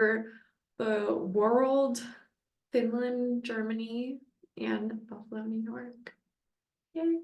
for the world, Finland, Germany, and Buffalo, New York. Yay.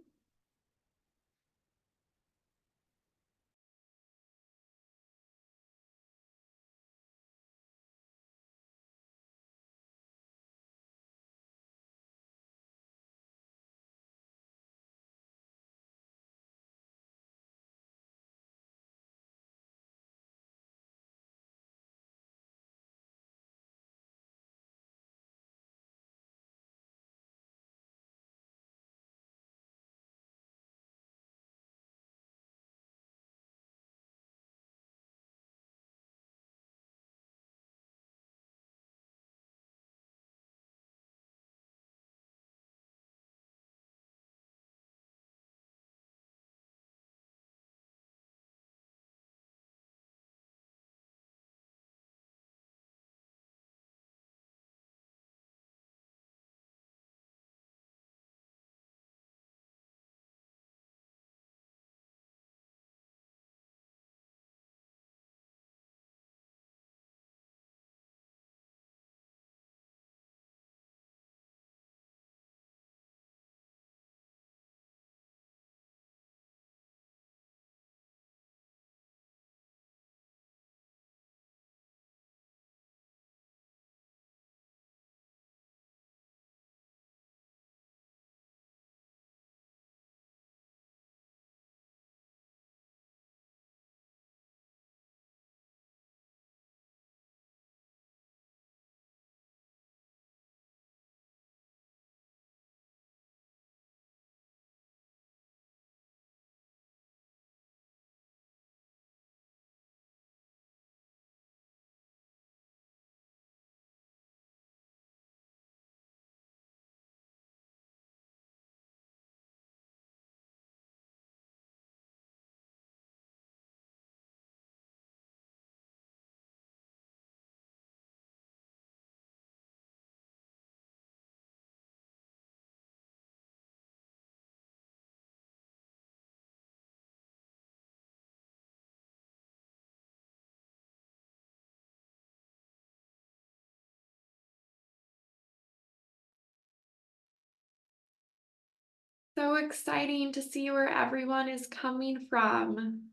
So exciting to see where everyone is coming from.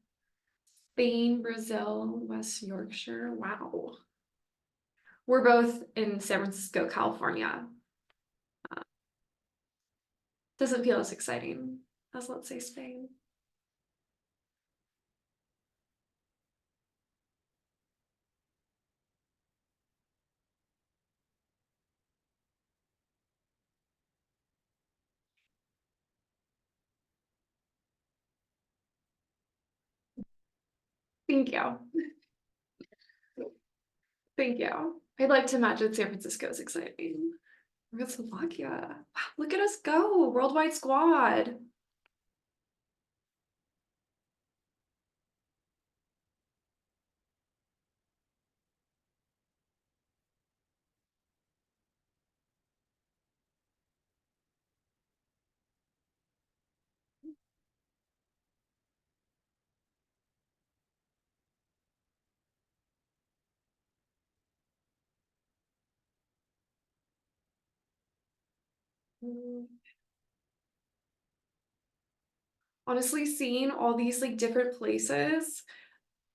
Spain, Brazil, West Yorkshire. Wow. We're both in San Francisco, California. Doesn't feel as exciting as, let's say, Spain. Thank you. Thank you. I'd like to imagine San Francisco is exciting. We're in Slovakia. Wow, look at us go. Worldwide squad. Honestly, seeing all these like different places,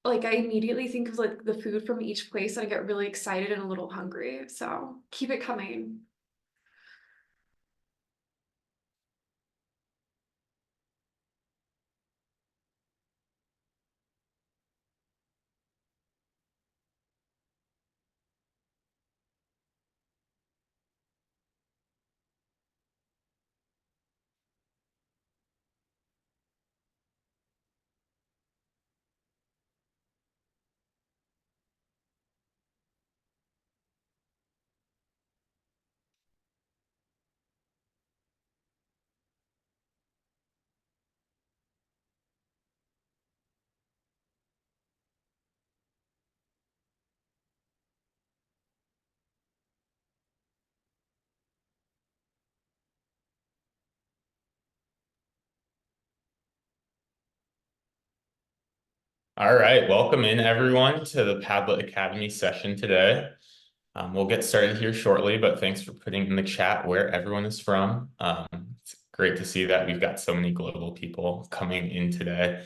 like I immediately think of like the food from each place and I get really excited and a little hungry. So keep it coming. All right, welcome in everyone to the Padlet Academy session today. We'll get started here shortly, but thanks for putting in the chat where everyone is from. It's great to see that we've got so many global people coming in today.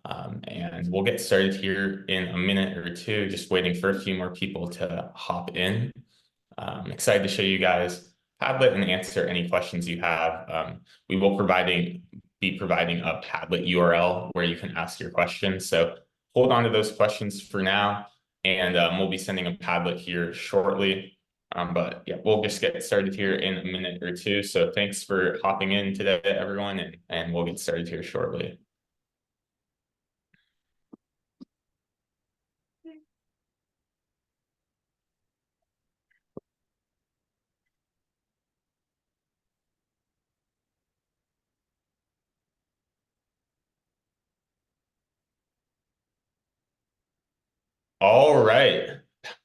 And we'll get started here in a minute or two, just waiting for a few more people to hop in. I'm excited to show you guys Padlet and answer any questions you have. We will be providing a Padlet URL where you can ask your questions. So hold on to those questions for now, and we'll be sending a Padlet here shortly. But yeah, we'll just get started here in a minute or two. So thanks for hopping in today, everyone, and we'll get started here shortly. All right.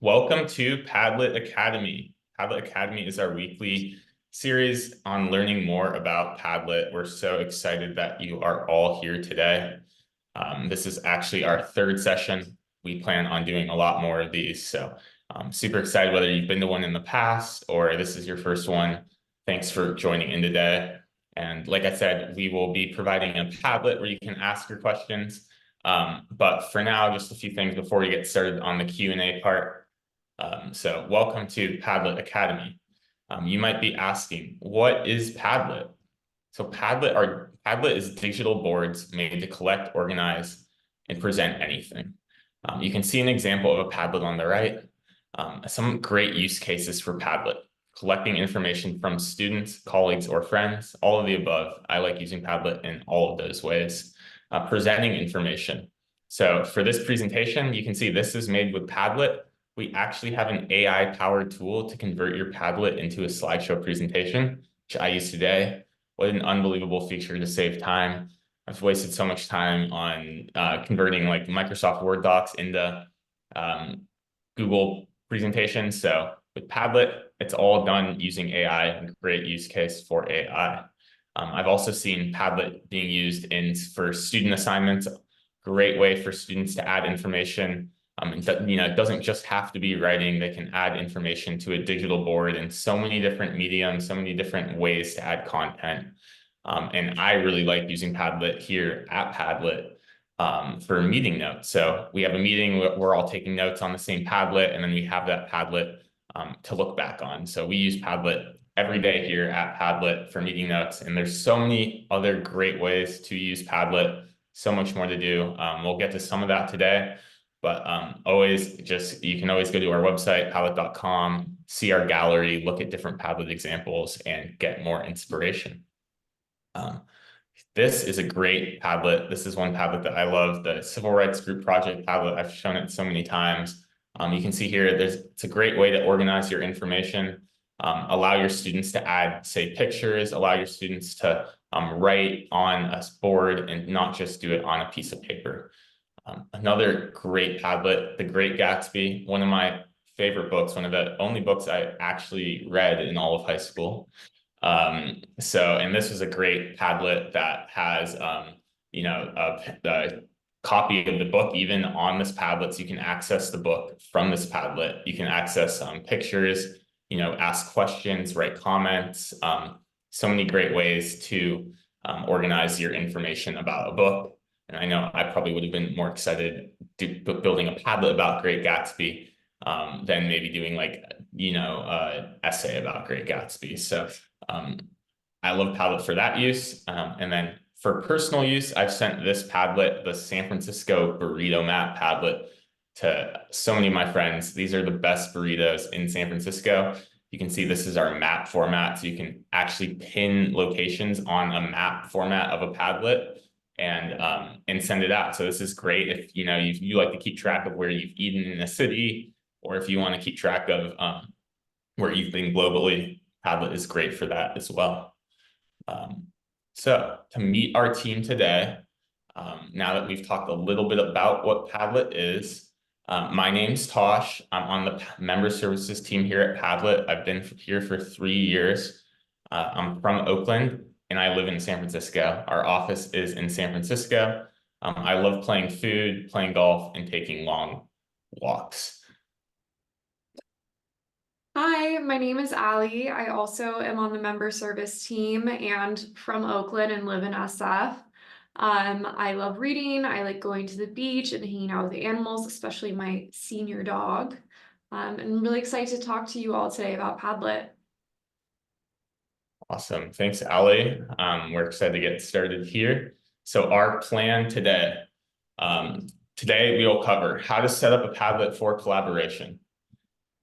Welcome to Padlet Academy. Padlet Academy is our weekly series on learning more about Padlet. We're so excited that you are all here today. This is actually our third session. We plan on doing a lot more of these. So I'm super excited whether you've been to one in the past or this is your first one. Thanks for joining in today. And like I said, we will be providing a Padlet where you can ask your questions. But for now, just a few things before we get started on the Q&A part. So welcome to Padlet Academy. You might be asking, what is Padlet? So Padlet is digital boards made to collect, organize, and present anything. You can see an example of a Padlet on the right. Some great use cases for Padlet: collecting information from students, colleagues, or friends, all of the above. I like using Padlet in all of those ways. Presenting information. So for this presentation, you can see this is made with Padlet. We actually have an AI-powered tool to convert your Padlet into a slideshow presentation, which I use today. What an unbelievable feature to save time. I've wasted so much time on converting like Microsoft Word docs into Google presentations. So with Padlet, it's all done using AI, and great use case for AI. I've also seen Padlet being used for student assignments. Great way for students to add information. It doesn't just have to be writing. They can add information to a digital board in so many different mediums, so many different ways to add content. And I really like using Padlet here at Padlet for meeting notes. So we have a meeting, we're all taking notes on the same Padlet, and then we have that Padlet to look back on. So we use Padlet every day here at Padlet for meeting notes, and there's so many other great ways to use Padlet, so much more to do. We'll get to some of that today, but you can always go to our website, padlet.com, see our gallery, look at different Padlet examples, and get more inspiration. This is a great Padlet. This is one Padlet that I love, the Civil Rights Group Project Padlet. I've shown it so many times. You can see here, it's a great way to organize your information, allow your students to add, say, pictures, allow your students to write on a board and not just do it on a piece of paper. Another great Padlet, The Great Gatsby, one of my favorite books, one of the only books I actually read in all of high school. And this was a great Padlet that has, a copy of the book even on this Padlet, so you can access the book from this Padlet. You can access pictures, ask questions, write comments. So many great ways to organize your information about a book. And I know I probably would have been more excited building a Padlet about Great Gatsby than maybe doing essay about Great Gatsby. So I love Padlet for that use. And then for personal use, I've sent this Padlet, the San Francisco Burrito Map Padlet, to so many of my friends. These are the best burritos in San Francisco. You can see this is our map format, so you can actually pin locations on a map format of a Padlet and send it out. So this is great if you like to keep track of where you've eaten in a city, or if you want to keep track of where you've been globally. Padlet is great for that as well. So to meet our team today, now that we've talked a little bit about what Padlet is, my name's Tosh. I'm on the member services team here at Padlet. I've been here for 3 years. I'm from Oakland and I live in San Francisco. Our office is in San Francisco. I love playing food, playing golf, and taking long walks. Hi, my name is Aly. I also am on the member service team and from Oakland and live in SF. I love reading. I like going to the beach and hanging out with the animals, especially my senior dog. And I'm really excited to talk to you all today about Padlet. Awesome. Thanks, Aly. We're excited to get started here. So our plan today, today we will cover how to set up a Padlet for collaboration.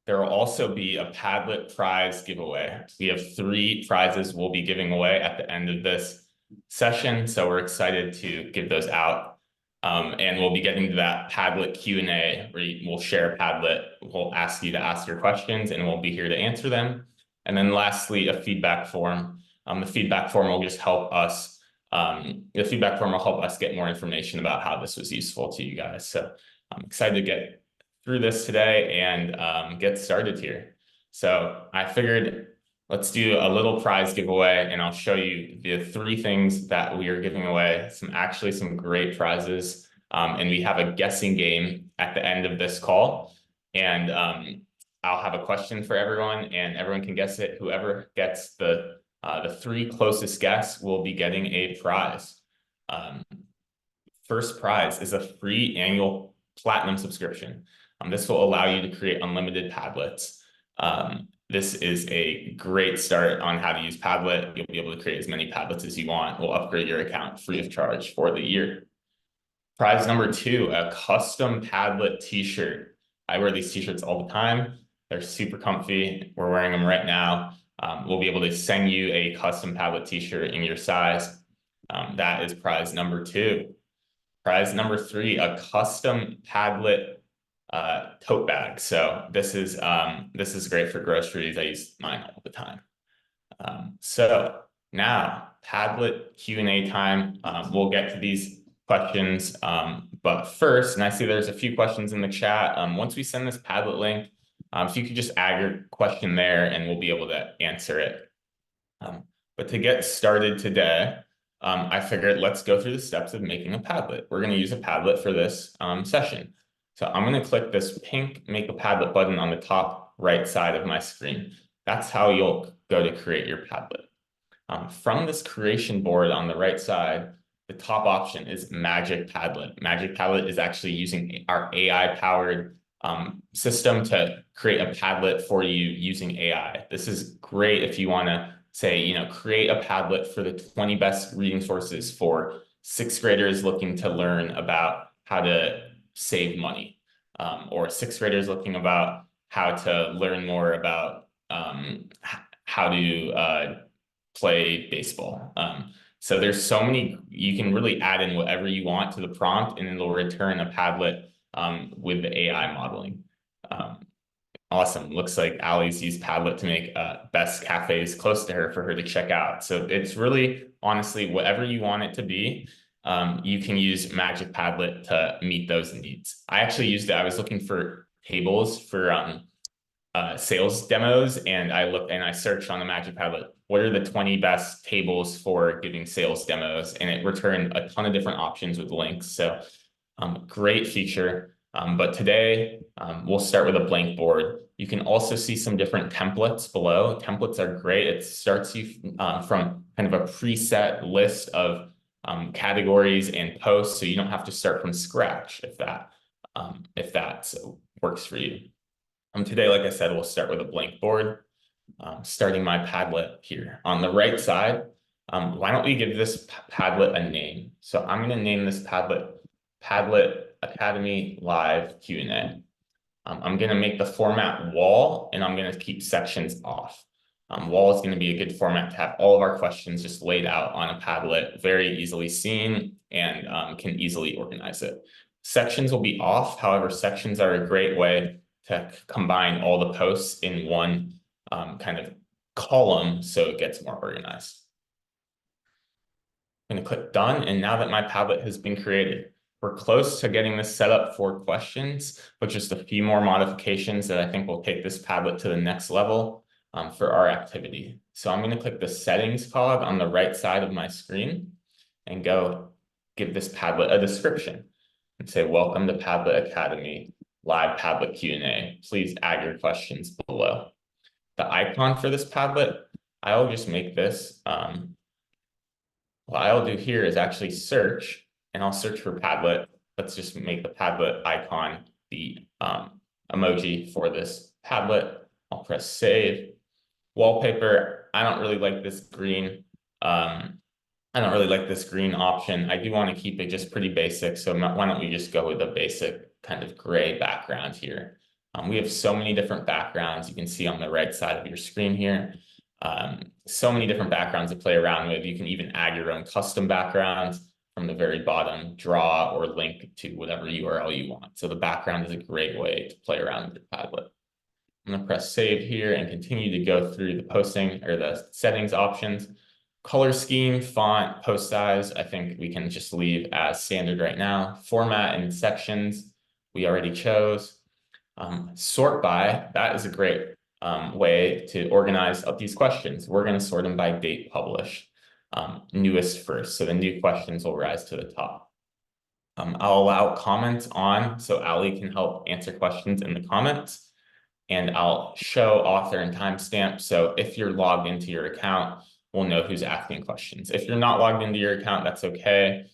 There will also be a Padlet prize giveaway. We have 3 prizes we'll be giving away at the end of this session, so we're excited to give those out. And we'll be getting to that Padlet Q&A where we'll share Padlet. We'll ask you to ask your questions and we'll be here to answer them. And then lastly, a feedback form. The feedback form will just help us. The feedback form will help us get more information about how this was useful to you guys. So I'm excited to get through this today and get started here. So I figured let's do a little prize giveaway and I'll show you the 3 things that we are giving away. Some great prizes. And we have a guessing game at the end of this call. And I'll have a question for everyone and everyone can guess it. Whoever gets the 3 closest guess will be getting a prize. First prize is a free annual platinum subscription. This will allow you to create unlimited Padlets. This is a great start on how to use Padlet. You'll be able to create as many Padlets as you want. We'll upgrade your account free of charge for the year. Prize number 2, a custom Padlet t-shirt. I wear these t-shirts all the time. They're super comfy. We're wearing them right now. We'll be able to send you a custom Padlet t-shirt in your size. That is prize number 2. Prize number 3, a custom Padlet tote bag. So this is great for groceries. I use mine all the time. So now Padlet Q&A time. We'll get to these questions, but first, and I see there's a few questions in the chat. Once we send this Padlet link, if you could just add your question there and we'll be able to answer it. But to get started today, I figured let's go through the steps of making a Padlet. We're going to use a Padlet for this session. So I'm going to click this pink Make a Padlet button on the top right side of my screen. That's how you'll go to create your Padlet. From this creation board on the right side, the top option is Magic Padlet. Magic Padlet is actually using our AI-powered system to create a Padlet for you using AI. This is great if you want to say, create a Padlet for the 20 best reading sources for 6th graders looking to learn about how to save money, or 6th graders looking about how to learn more about how to play baseball. So there's so many, you can really add in whatever you want to the prompt and it'll return a Padlet with the AI modeling. Awesome. Looks like Aly's used Padlet to make best cafes close to her for her to check out. So it's really, honestly, whatever you want it to be, you can use Magic Padlet to meet those needs. I actually used it. I was looking for tables for sales demos, and I searched on the Magic Padlet, what are the 20 best tables for giving sales demos? And it returned a ton of different options with links. So great feature. But today we'll start with a blank board. You can also see some different templates below. Templates are great. It starts you from kind of a preset list of categories and posts, so you don't have to start from scratch if that works for you. Today, like I said, we'll start with a blank board. Starting my Padlet here on the right side. Why don't we give this Padlet a name? So I'm going to name this Padlet Academy Live Q&A. I'm going to make the format wall, and I'm going to keep sections off. Wall is going to be a good format to have all of our questions just laid out on a Padlet, very easily seen, and can easily organize it. Sections will be off. However, sections are a great way to combine all the posts in one kind of column so it gets more organized. I'm going to click done, and now that my Padlet has been created, we're close to getting this set up for questions, but just a few more modifications that I think will take this Padlet to the next level for our activity. So I'm going to click the settings cog on the right side of my screen and go give this Padlet a description and say, welcome to Padlet Academy, live Padlet Q&A. Please add your questions below. The icon for this Padlet, I'll just make this, what I'll do here is actually search, and I'll search for Padlet. Let's just make the Padlet icon the emoji for this Padlet. I'll press save. Wallpaper, I don't really like this green. I don't really like this green option. I do want to keep it just pretty basic. So why don't we just go with a basic kind of gray background here. We have so many different backgrounds you can see on the right side of your screen here. So many different backgrounds to play around with. You can even add your own custom backgrounds from the very bottom, draw or link to whatever URL you want. So the background is a great way to play around with your Padlet. I'm going to press save here and continue to go through the posting or the settings options. Color scheme, font, post size, I think we can just leave as standard right now. Format and sections, we already chose. Sort by, that is a great way to organize up these questions. We're going to sort them by date published, newest first. So the new questions will rise to the top. I'll allow comments on so Aly can help answer questions in the comments. And I'll show author and timestamp. So if you're logged into your account, we'll know who's asking questions. If you're not logged into your account, that's okay.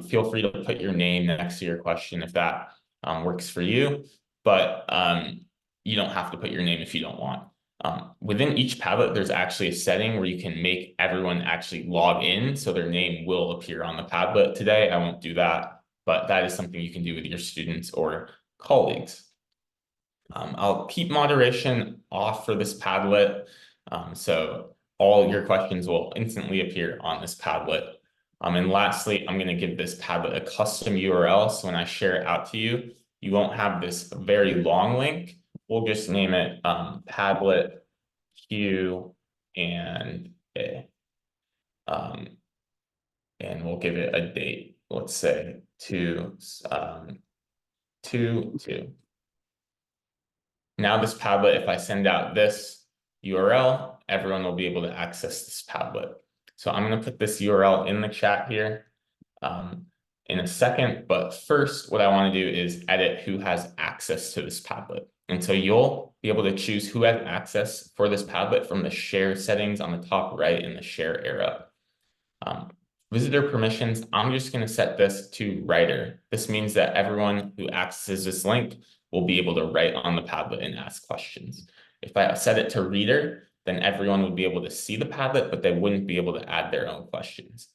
Feel free to put your name next to your question if that works for you, but you don't have to put your name if you don't want. Within each Padlet, there's actually a setting where you can make everyone actually log in, so their name will appear on the Padlet. Today, I won't do that, but that is something you can do with your students or colleagues. I'll keep moderation off for this Padlet, so all your questions will instantly appear on this Padlet. And lastly, I'm going to give this Padlet a custom URL, so when I share it out to you, you won't have this very long link. We'll just name it Padlet Q and A. And we'll give it a date. Let's say 2/2. Now this Padlet, if I send out this URL, everyone will be able to access this Padlet. So I'm going to put this URL in the chat here in a second. But first, what I want to do is edit who has access to this Padlet. And so you'll be able to choose who has access for this Padlet from the share settings on the top right in the share arrow. Visitor permissions, I'm just going to set this to writer. This means that everyone who accesses this link will be able to write on the Padlet and ask questions. If I set it to reader, then everyone would be able to see the Padlet, but they wouldn't be able to add their own questions.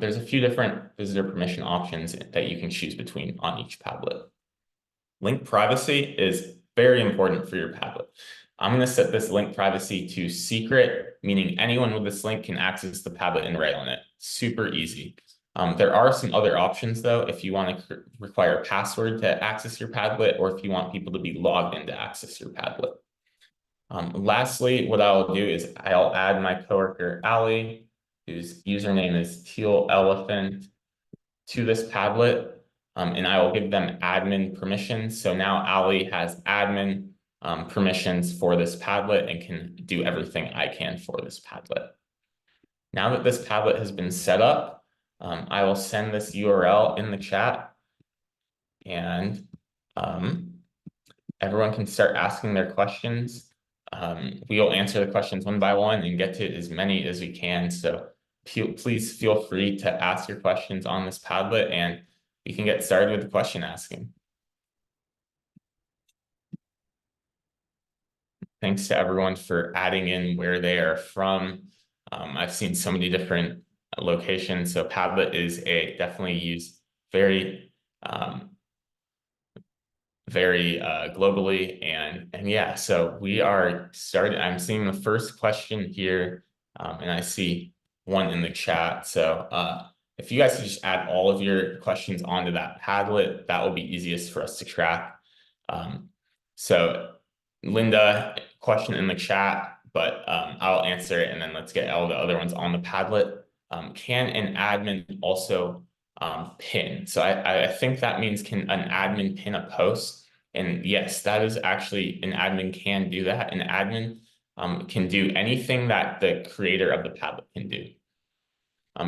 There's a few different visitor permission options that you can choose between on each Padlet. Link privacy is very important for your Padlet. I'm going to set this link privacy to secret, meaning anyone with this link can access the Padlet and write on it. Super easy. There are some other options, though, if you want to require a password to access your Padlet, or if you want people to be logged in to access your Padlet. Lastly, what I'll do is I'll add my coworker, Aly, whose username is Teal Elephant, to this Padlet, and I will give them admin permissions. So now Aly has admin permissions for this Padlet and can do everything I can for this Padlet. Now that this Padlet has been set up, I will send this URL in the chat, and everyone can start asking their questions. We will answer the questions one by one and get to as many as we can. So please feel free to ask your questions on this Padlet, and we can get started with the question asking. Thanks to everyone for adding in where they are from. I've seen so many different locations, so Padlet is definitely used very globally, and yeah, so we are started. I'm seeing the first question here, and I see one in the chat. So if you guys could just add all of your questions onto that Padlet, that will be easiest for us to track. So Linda, question in the chat, but I'll answer it, and then let's get all the other ones on the Padlet. Can an admin also pin? So I think that means, can an admin pin a post? And yes, that is actually, an admin can do that. An admin can do anything that the creator of the Padlet can do.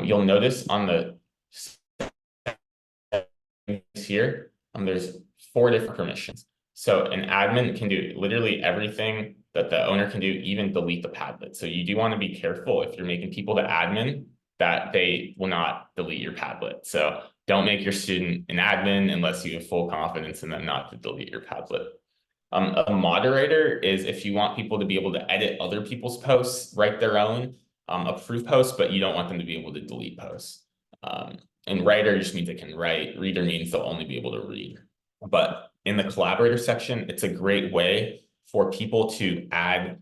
You'll notice on the here, there's 4 different permissions. So an admin can do literally everything that the owner can do, even delete the Padlet. So you do want to be careful if you're making people the admin that they will not delete your Padlet. So don't make your student an admin unless you have full confidence in them not to delete your Padlet. A moderator is if you want people to be able to edit other people's posts, write their own, approve posts, but you don't want them to be able to delete posts. And writer just means they can write. Reader means they'll only be able to read. But in the collaborator section, it's a great way for people to add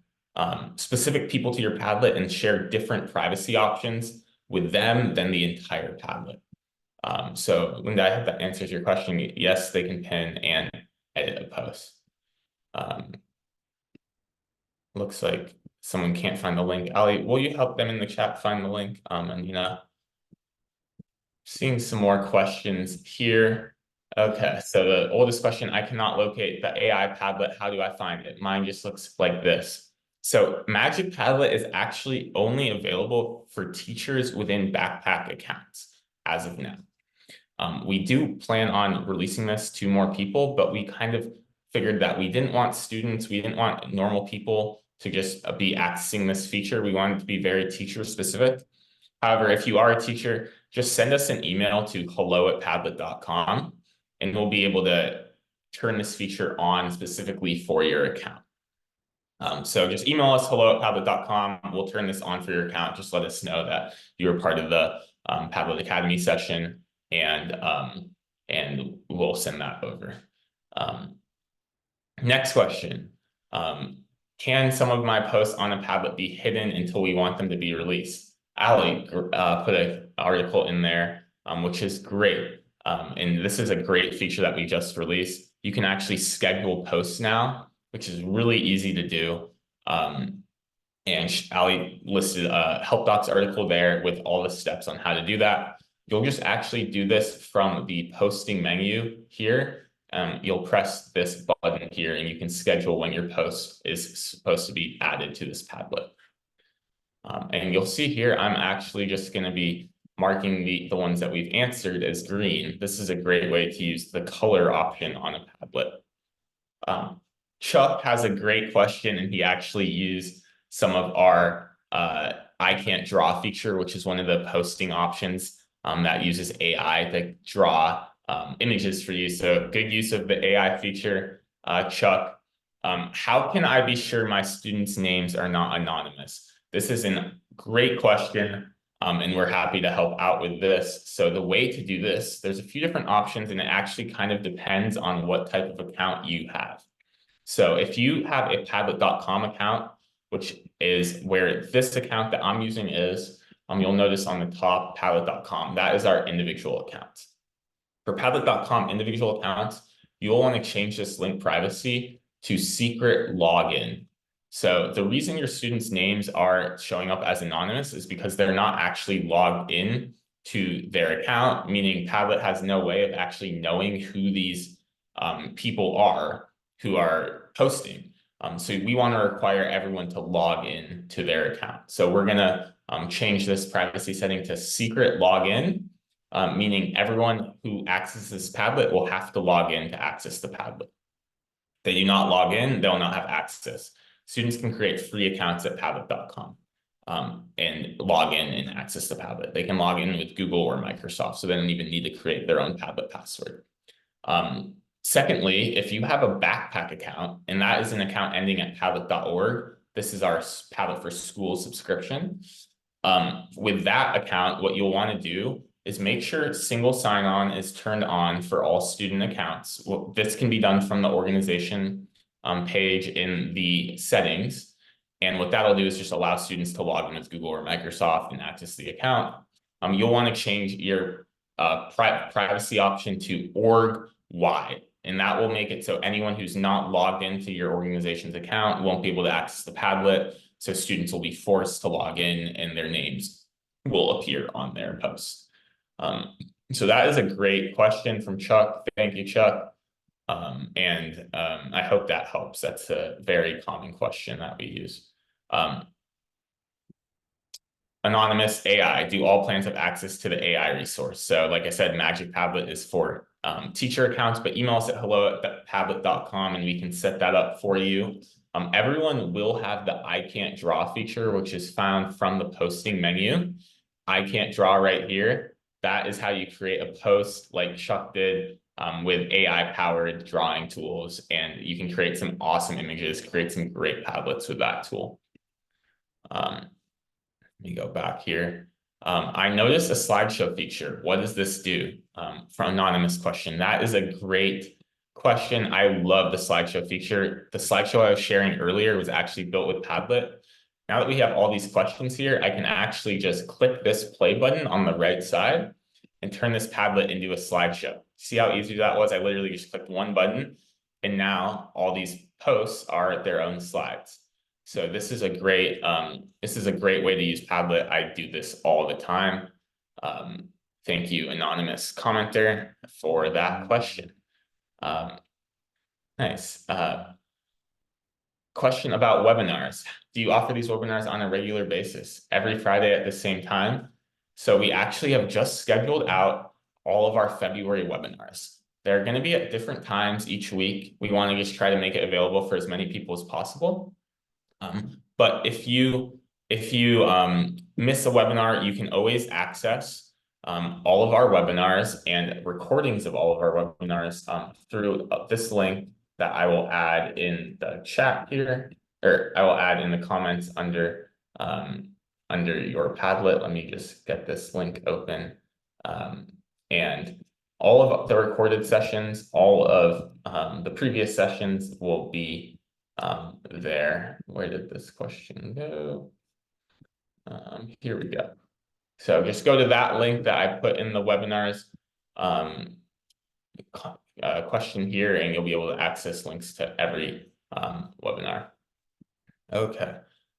specific people to your Padlet and share different privacy options with them than the entire Padlet. So Linda, I hope that answers your question. Yes, they can pin and edit a post. Looks like someone can't find the link. Aly, will you help them in the chat find the link? And seeing some more questions here. Okay, so the oldest question, I cannot locate the AI Padlet. How do I find it? Mine just looks like this. So Magic Padlet is actually only available for teachers within backpack accounts as of now. We do plan on releasing this to more people, but we kind of figured that we didn't want students, we didn't want normal people to just be accessing this feature. We wanted to be very teacher specific. However, if you are a teacher, just send us an email to hello@padlet.com and we'll be able to turn this feature on specifically for your account. So just email us hello@padlet.com. We'll turn this on for your account. Just let us know that you're part of the Padlet Academy session, and we'll send that over. Next question. Can some of my posts on a Padlet be hidden until we want them to be released? Aly put an article in there, which is great. And this is a great feature that we just released. You can actually schedule posts now, which is really easy to do. And Aly listed a help docs article there with all the steps on how to do that. You'll just actually do this from the posting menu here. You'll press this button here and you can schedule when your post is supposed to be added to this Padlet. And you'll see here, I'm actually just going to be marking the ones that we've answered as green. This is a great way to use the color option on a Padlet. Chuck has a great question, and he actually used some of our I can't draw feature, which is one of the posting options that uses AI to draw images for you. So good use of the AI feature. Chuck, how can I be sure my students' names are not anonymous? This is a great question, and we're happy to help out with this. So the way to do this, there's a few different options, and it actually kind of depends on what type of account you have. So if you have a padlet.com account, which is where this account that I'm using is, you'll notice on the top, padlet.com, that is our individual account. For padlet.com individual accounts, you'll want to change this link privacy to secret login. So the reason your students' names are showing up as anonymous is because they're not actually logged in to their account, meaning Padlet has no way of actually knowing who these people are who are posting. So we want to require everyone to log in to their account. So we're going to change this privacy setting to secret login, meaning everyone who accesses Padlet will have to log in to access the Padlet. If they do not log in, they'll not have access. Students can create free accounts at padlet.com and log in and access the Padlet. They can log in with Google or Microsoft, so they don't even need to create their own Padlet password. Secondly, if you have a backpack account, and that is an account ending at padlet.org, this is our Padlet for School subscription. With that account, what you'll want to do is make sure single sign-on is turned on for all student accounts. Well, this can be done from the organization page in the settings. And what that'll do is just allow students to log in with Google or Microsoft and access the account. You'll want to change your privacy option to org-wide. And that will make it so anyone who's not logged into your organization's account won't be able to access the Padlet. So students will be forced to log in and their names will appear on their posts. So that is a great question from Chuck. Thank you, Chuck. I hope that helps. That's a very common question that we use. Anonymous AI, do all plans have access to the AI resource? So like I said, Magic Padlet is for teacher accounts, but email us at hello@padlet.com and we can set that up for you. Everyone will have the I can't draw feature, which is found from the posting menu. I can't draw right here. That is how you create a post like Chuck did with AI powered drawing tools. And you can create some awesome images, create some great Padlets with that tool. Let me go back here. I noticed a slideshow feature. What does this do? For anonymous question. That is a great question. I love the slideshow feature. The slideshow I was sharing earlier was actually built with Padlet. Now that we have all these questions here, I can actually just click this play button on the right side and turn this Padlet into a slideshow. See how easy that was? I literally just clicked one button, and now all these posts are their own slides. So this is a great way to use Padlet. I do this all the time. Thank you, anonymous commenter, for that question. Nice. Question about webinars. Do you offer these webinars on a regular basis, every Friday at the same time? So we actually have just scheduled out all of our February webinars. They're going to be at different times each week. We want to just try to make it available for as many people as possible. But if you miss a webinar, you can always access all of our webinars and recordings of all of our webinars through this link that I will add in the chat here, or I will add in the comments under your Padlet. Let me just get this link open. And all of the recorded sessions, all of the previous sessions will be there. Where did this question go? Here we go. So just go to that link that I put in the webinars question here, and you'll be able to access links to every webinar. Okay.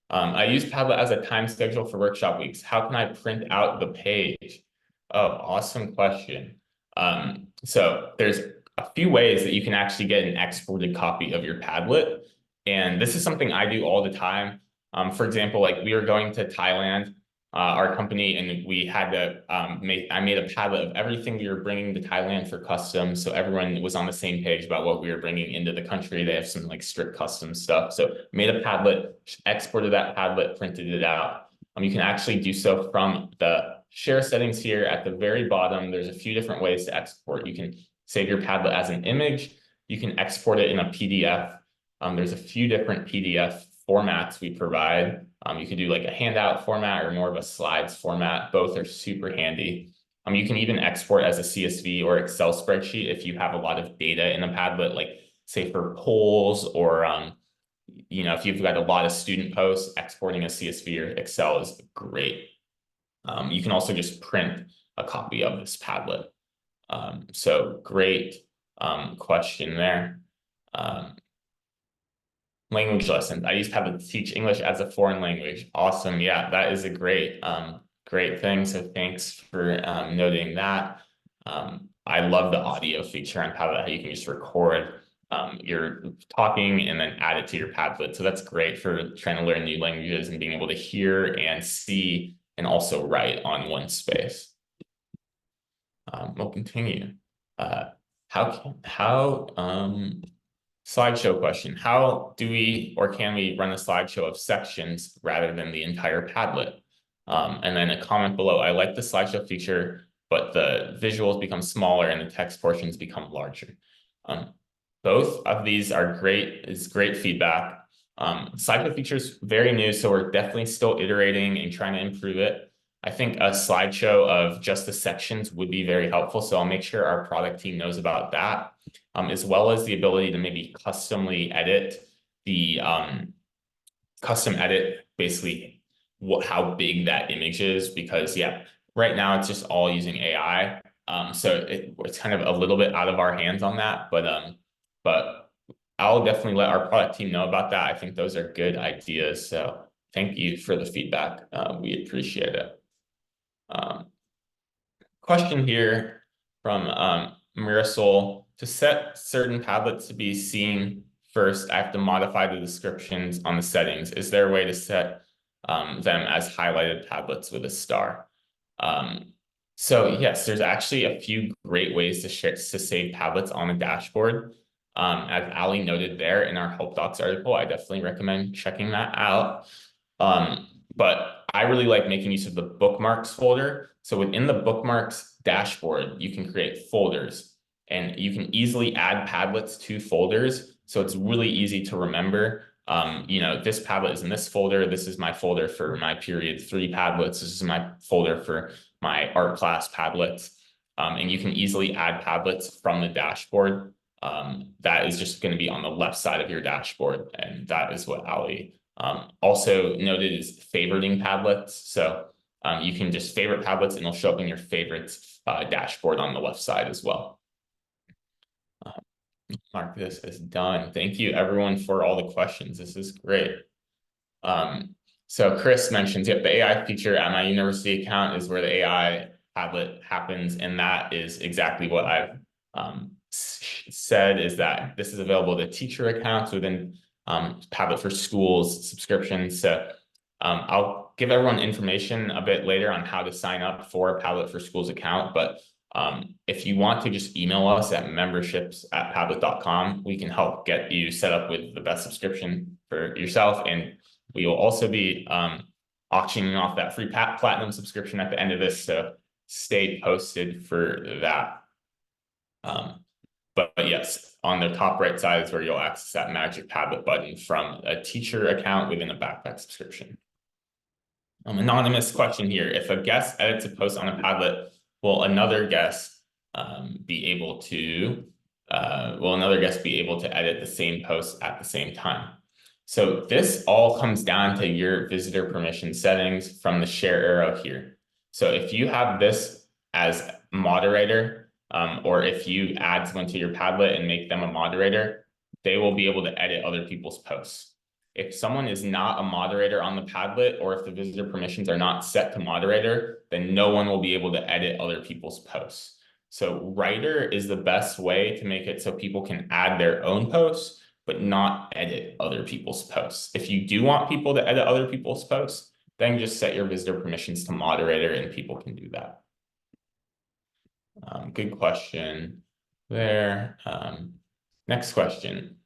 I use Padlet as a time schedule for workshop weeks. How can I print out the page? Oh, awesome question. So there's a few ways that you can actually get an exported copy of your Padlet. And this is something I do all the time. For example, like we were going to Thailand, our company, and we had to I made a Padlet of everything we were bringing to Thailand for customs, so everyone was on the same page about what we were bringing into the country. They have some like strict custom stuff, so made a Padlet, exported that Padlet, printed it out. You can actually do so from the share settings here at the very bottom. There's a few different ways to export. You can save your Padlet as an image. You can export it in a PDF. There's a few different PDF formats we provide. You can do like a handout format or more of a slides format. Both are super handy. You can even export as a CSV or Excel spreadsheet if you have a lot of data in a Padlet, like say for polls or if you've got a lot of student posts, exporting a CSV or Excel is great. You can also just print a copy of this Padlet. So great question there. Language lessons. I use Padlet to teach English as a foreign language. Awesome. Yeah, that is a great thing. So thanks for noting that. I love the audio feature on Padlet, how you can just record your talking and then add it to your Padlet. So that's great for trying to learn new languages and being able to hear and see and also write on one space. We'll continue. Slideshow question. How do we or can we run a slideshow of sections rather than the entire Padlet? And then a comment below, I like the slideshow feature, but the visuals become smaller and the text portions become larger. Both of these are great. It's great feedback. Slideshow feature is very new, so we're definitely still iterating and trying to improve it. I think a slideshow of just the sections would be very helpful. So I'll make sure our product team knows about that, as well as the ability to maybe customly edit the basically how big that image is, because yeah, right now it's just all using AI. So it's kind of a little bit out of our hands on that, but I'll definitely let our product team know about that. I think those are good ideas. So thank you for the feedback. We appreciate it. Question here from Marisol. To set certain Padlets to be seen first, I have to modify the descriptions on the settings. Is there a way to set them as highlighted Padlets with a star? So yes, there's actually a few great ways to save Padlets on a dashboard. As Aly noted there in our help docs article, I definitely recommend checking that out. But I really like making use of the bookmarks folder. So within the bookmarks dashboard, you can create folders and you can easily add Padlets to folders. So it's really easy to remember. This Padlet is in this folder. This is my folder for my period 3 Padlets. This is my folder for my art class Padlets. And you can easily add Padlets from the dashboard. That is just going to be on the left side of your dashboard. And that is what Aly also noted is favoriting Padlets. So you can just favorite Padlets and it'll show up in your favorites dashboard on the left side as well. Mark this as done. Thank you everyone for all the questions. This is great. So Chris mentions, yep, the AI feature at my university account is where the AI Padlet happens. And that is exactly what I've said, is that this is available to teacher accounts within Padlet for Schools subscriptions. So I'll give everyone information a bit later on how to sign up for a Padlet for Schools account. But if you want to just email us at memberships@padlet.com, we can help get you set up with the best subscription for yourself. And we will also be auctioning off that free platinum subscription at the end of this. So stay posted for that. But yes, on the top right side is where you'll access that magic Padlet button from a teacher account within a backpack subscription. Anonymous question here. If a guest edits a post on a Padlet, will another guest be able to edit the same post at the same time? So this all comes down to your visitor permission settings from the share arrow here. So if you have this as moderator, or if you add someone to your Padlet and make them a moderator, they will be able to edit other people's posts. If someone is not a moderator on the Padlet, or if the visitor permissions are not set to moderator, then no one will be able to edit other people's posts. So writer is the best way to make it so people can add their own posts, but not edit other people's posts. If you do want people to edit other people's posts, then just set your visitor permissions to moderator and people can do that. Good question there. Next question.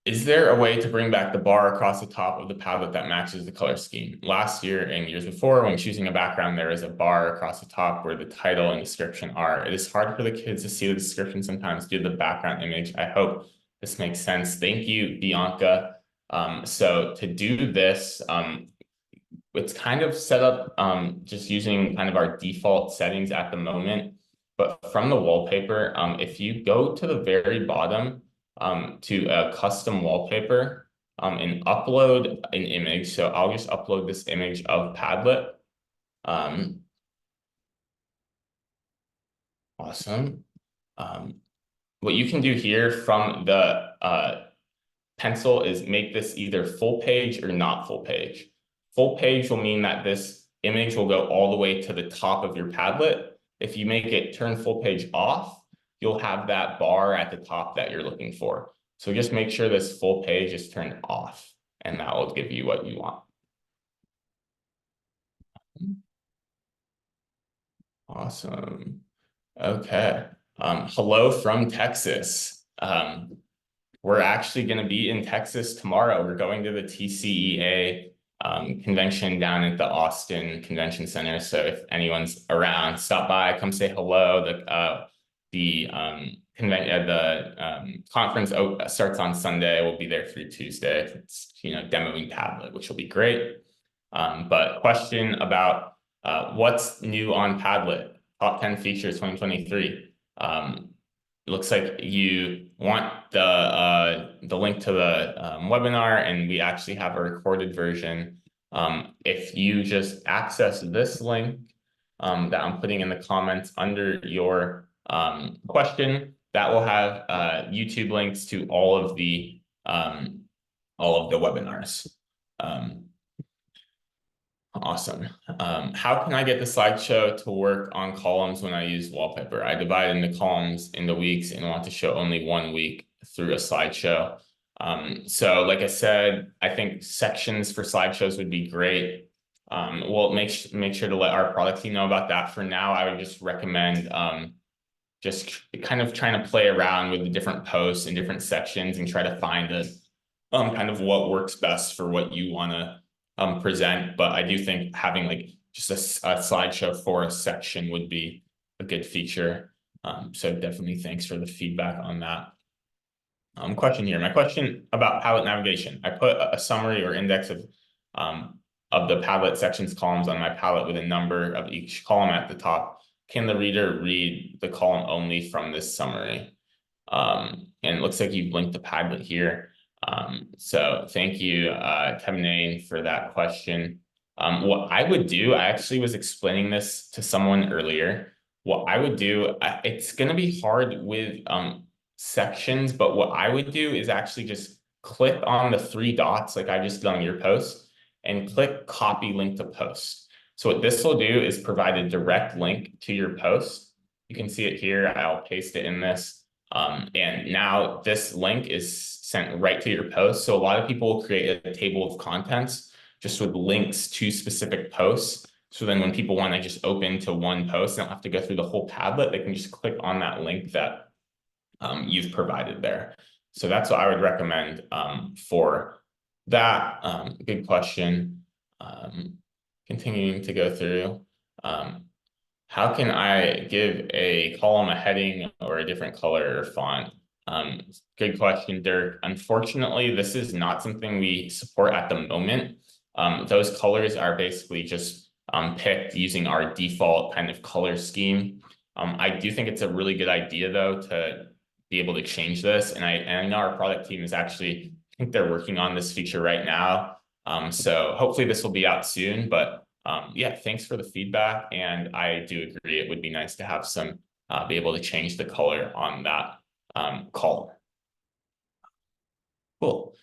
Is there a way to bring back the bar across the top of the Padlet that matches the color scheme? Last year and years before, when choosing a background, there is a bar across the top where the title and description are. It is hard for the kids to see the description sometimes due to the background image. I hope this makes sense. Thank you, Bianca. So to do this, it's kind of set up just using kind of our default settings at the moment. But from the wallpaper, if you go to the very bottom, to a custom wallpaper and upload an image. So I'll just upload this image of Padlet. Awesome. What you can do here from the pencil is make this either full page or not full page. Full page will mean that this image will go all the way to the top of your Padlet. If you make it turn full page off, you'll have that bar at the top that you're looking for. So just make sure this full page is turned off, and that will give you what you want. Awesome. Okay. Hello from Texas. We're actually going to be in Texas tomorrow. We're going to the TCEA convention down at the Austin Convention Center. So if anyone's around, stop by, come say hello. The conference starts on Sunday. We'll be there through Tuesday. It's demoing Padlet, which will be great. But question about what's new on Padlet? Top 10 features 2023. It looks like you want the link to the webinar, and we actually have a recorded version. If you just access this link that I'm putting in the comments under your question, that will have YouTube links to all of the webinars. Awesome. How can I get the slideshow to work on columns when I use wallpaper? I divide into columns into weeks and want to show only 1 week through a slideshow. So like I said, I think sections for slideshows would be great. we'll make sure to let our product team know about that. For now, I would just recommend just kind of trying to play around with the different posts and different sections and try to find a kind of what works best for what you want to present. But I do think having like just a slideshow for a section would be a good feature. So definitely thanks for the feedback on that. Question here. My question about Padlet navigation. I put a summary or index of the Padlet sections columns on my Padlet with a number of each column at the top. Can the reader read the column only from this summary? And it looks like you've linked the Padlet here. So thank you, Temnane, for that question. What I would do, I actually was explaining this to someone earlier. What I would do, it's going to be hard with sections, but what I would do is actually just click on the three dots like I just did on your post and click copy link to post. So what this will do is provide a direct link to your post. You can see it here. I'll paste it in this. And now this link is sent right to your post. So a lot of people will create a table of contents just with links to specific posts. So then when people want to just open to one post, they don't have to go through the whole Padlet. They can just click on that link that you've provided there. So that's what I would recommend for that. Good question. Continuing to go through. How can I give a column a heading or a different color or font? Good question, Dirk. Unfortunately, this is not something we support at the moment. Those colors are basically just picked using our default kind of color scheme. I do think it's a really good idea, though, to be able to change this. And I know our product team is actually, I think they're working on this feature right now. So hopefully this will be out soon, but yeah, thanks for the feedback. And I do agree, it would be nice to have some, be able to change the color on that column. Cool.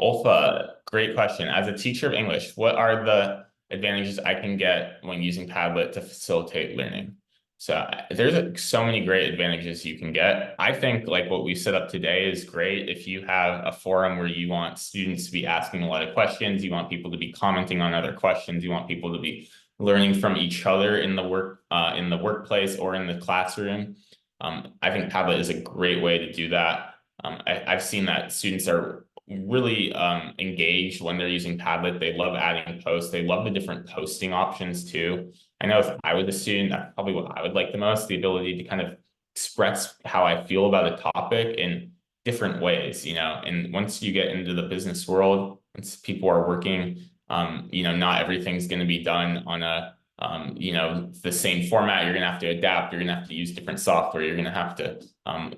Ulfa, great question. As a teacher of English, what are the advantages I can get when using Padlet to facilitate learning? So there's so many great advantages you can get. I think like what we set up today is great. If you have a forum where you want students to be asking a lot of questions, you want people to be commenting on other questions, you want people to be learning from each other in the workplace or in the classroom. I think Padlet is a great way to do that. I've seen that students are really engaged when they're using Padlet. They love adding posts. They love the different posting options too. I know if I was a student, that's probably what I would like the most, the ability to kind of express how I feel about a topic in different ways, you know. And once you get into the business world, once people are working, you know, not everything's going to be done on a you know, the same format. You're going to have to adapt. You're going to have to use different software. You're going to have to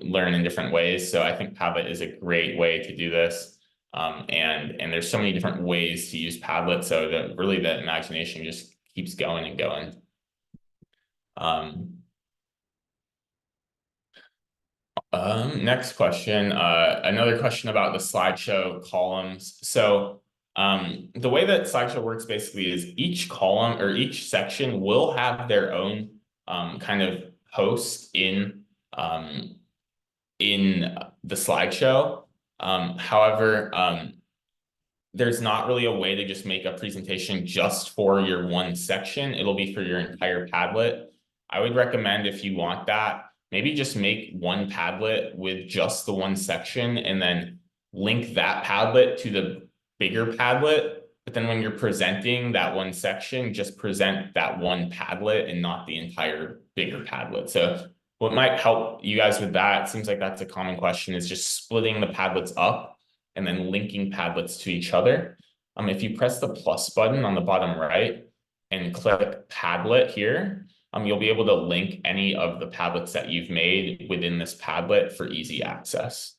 learn in different ways. So I think Padlet is a great way to do this. And there's so many different ways to use Padlet. So that really the imagination just keeps going and going. Next question, another question about the slideshow columns. So the way that slideshow works basically is each column or each section will have their own kind of post in the slideshow. However, there's not really a way to just make a presentation just for your one section. It'll be for your entire Padlet. I would recommend if you want that, maybe just make one Padlet with just the one section and then link that Padlet to the bigger Padlet. But then when you're presenting that one section, just present that one Padlet and not the entire bigger Padlet. So what might help you guys with that, it seems like that's a common question, is just splitting the Padlets up and then linking Padlets to each other. If you press the plus button on the bottom right and click Padlet here, you'll be able to link any of the Padlets that you've made within this Padlet for easy access.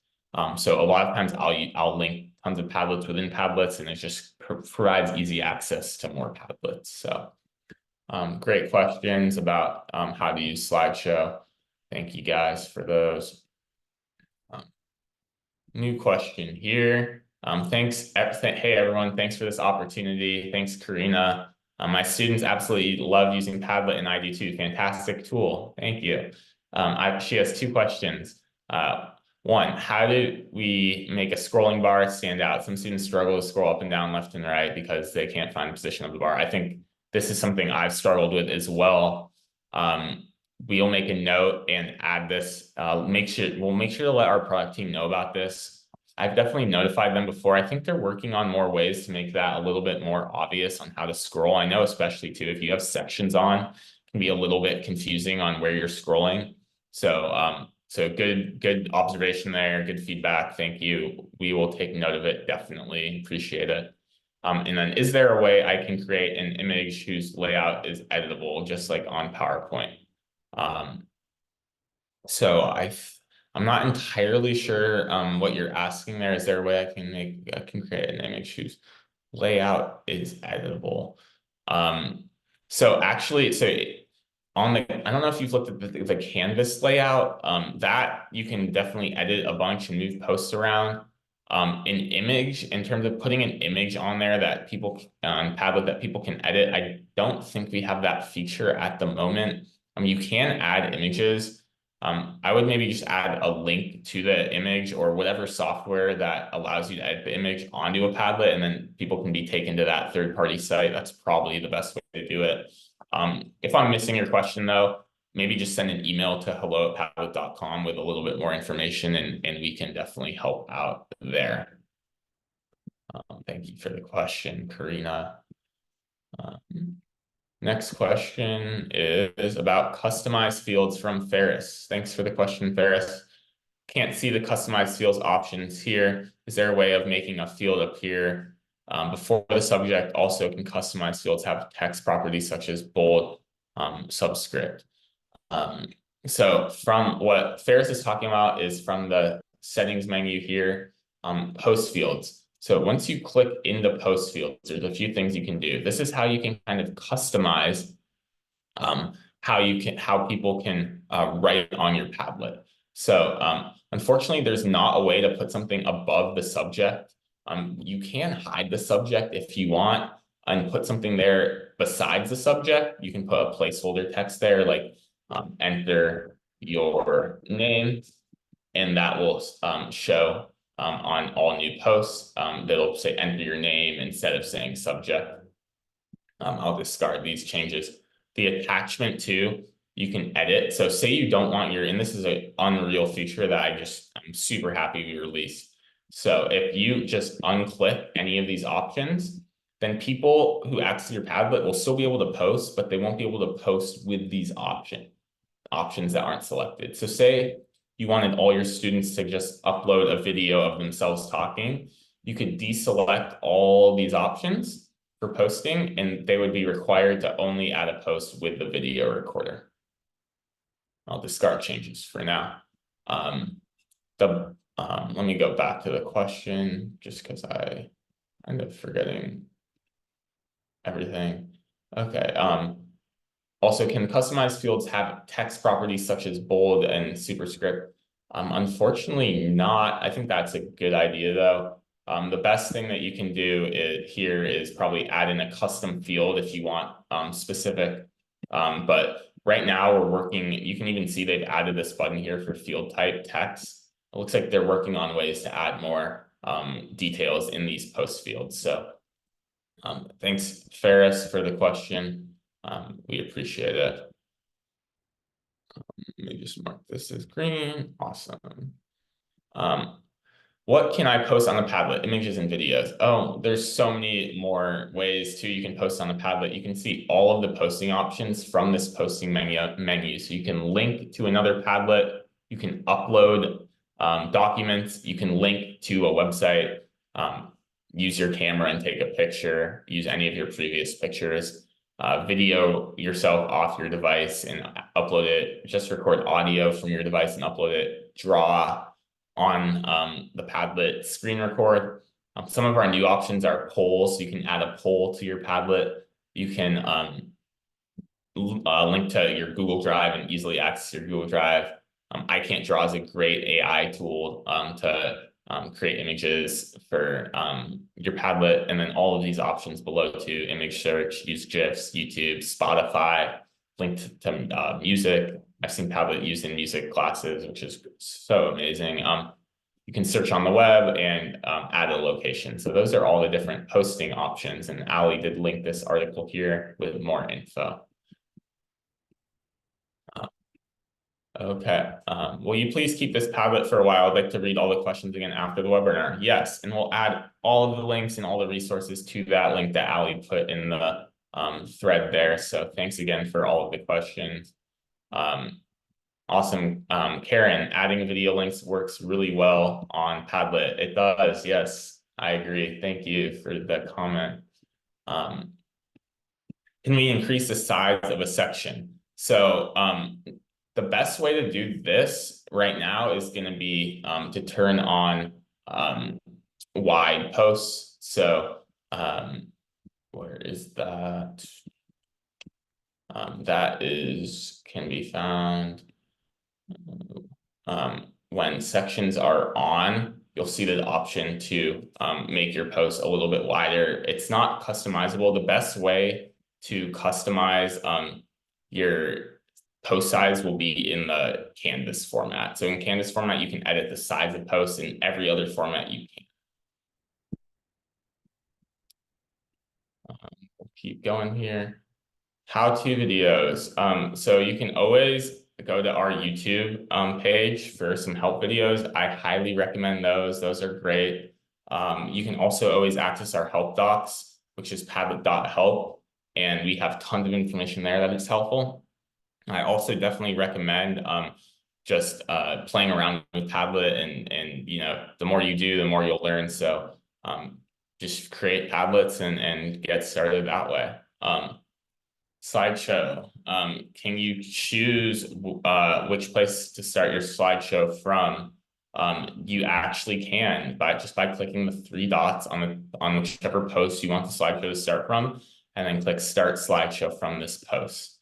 So a lot of times I'll link tons of Padlets within Padlets, and it just provides easy access to more Padlets. So great questions about how to use slideshow. Thank you guys for those. New question here. Thanks. Hey, everyone. Thanks for this opportunity. Thanks, Karina. My students absolutely love using Padlet, and I do too. Fantastic tool. Thank you. She has two questions. One, how do we make a scrolling bar stand out? Some students struggle to scroll up and down, left and right because they can't find the position of the bar. I think this is something I've struggled with as well. We'll make a note and add this. We'll make sure to let our product team know about this. I've definitely notified them before. I think they're working on more ways to make that a little bit more obvious on how to scroll. I know, especially too, if you have sections on, it can be a little bit confusing on where you're scrolling. So, good observation there, good feedback. Thank you. We will take note of it. Definitely appreciate it. And then is there a way I can create an image whose layout is editable, just like on PowerPoint? So I'm not entirely sure what you're asking there. Is there a way I can create an image whose layout is editable? So actually, I don't know if you've looked at the canvas layout, that you can definitely edit a bunch and move posts around. An image, in terms of putting an image on there that people on Padlet that people can edit, I don't think we have that feature at the moment. You can add images. I would maybe just add a link to the image or whatever software that allows you to edit the image onto a Padlet, and then people can be taken to that third-party site. That's probably the best way to do it. If I'm missing your question though, maybe just send an email to hello@padlet.com with a little bit more information, and we can definitely help out there. Thank you for the question, Karina. Next question is about customized fields from Ferris. Thanks for the question, Ferris. Can't see the customized fields options here. Is there a way of making a field appear before the subject? Also, can customized fields have text properties such as bold, subscript? So from what Ferris is talking about is from the settings menu here, post fields. So once you click into post fields, there's a few things you can do. This is how you can kind of customize how people can write on your Padlet. So unfortunately, there's not a way to put something above the subject. You can hide the subject if you want and put something there besides the subject. You can put a placeholder text there, like enter your name, and that will show on all new posts. That'll say enter your name instead of saying subject. I'll discard these changes. The attachment too, you can edit. So say you don't want and this is an Unreal feature that I'm super happy we released. So if you just unclick any of these options, then people who access your Padlet will still be able to post, but they won't be able to post with these options that aren't selected. So say you wanted all your students to just upload a video of themselves talking, you could deselect all these options for posting, and they would be required to only add a post with the video recorder. I'll discard changes for now. Let me go back to the question just because I end up forgetting everything. Okay. Also, can customized fields have text properties such as bold and superscript? Unfortunately not. I think that's a good idea though. The best thing that you can do here is probably add in a custom field if you want specific. But right now we're working, you can even see they've added this button here for field type text. It looks like they're working on ways to add more details in these post fields. So thanks, Ferris, for the question. We appreciate it. Let me just mark this as green. Awesome. What can I post on the Padlet? Images and videos. Oh, there's so many more ways too. You can post on the Padlet. You can see all of the posting options from this posting menu. So you can link to another Padlet. You can upload documents. You can link to a website. Use your camera and take a picture. Use any of your previous pictures. Video yourself off your device and upload it. Just record audio from your device and upload it. Draw on the Padlet screen record. Some of our new options are polls. So you can add a poll to your Padlet. You can link to your Google Drive and easily access your Google Drive. I Can't Draw is a great AI tool to create images for your Padlet, and then all of these options below too: image search, use GIFs, YouTube, Spotify, linked to music. I've seen Padlet used in music classes, which is so amazing. you can search on the web and add a location. So those are all the different posting options. And Aly did link this article here with more info. Okay. Will you please keep this Padlet for a while? I'd like to read all the questions again after the webinar. Yes, and we'll add all of the links and all the resources to that link that Aly put in the thread there. So thanks again for all of the questions. Awesome. Karen, adding video links works really well on Padlet. It does. Yes, I agree. Thank you for the comment. Can we increase the size of a section? So the best way to do this right now is going to be to turn on wide posts. So where is that? That can be found when sections are on. You'll see the option to make your post a little bit wider. It's not customizable. The best way to customize your post size will be in the Canvas format. So in Canvas format, you can edit the size of posts. In every other format, you can. We'll keep going here. How-to videos. So you can always go to our YouTube page for some help videos. I highly recommend those. Those are great. You can also always access our help docs, which is padlet.help. And we have tons of information there that is helpful. I also definitely recommend just playing around with Padlet, and the more you do, the more you'll learn. So just create Padlets and get started that way. Slideshow. Can you choose which place to start your slideshow from? You actually can by clicking the three dots on whichever post you want the slideshow to start from, and then click Start Slideshow from this post.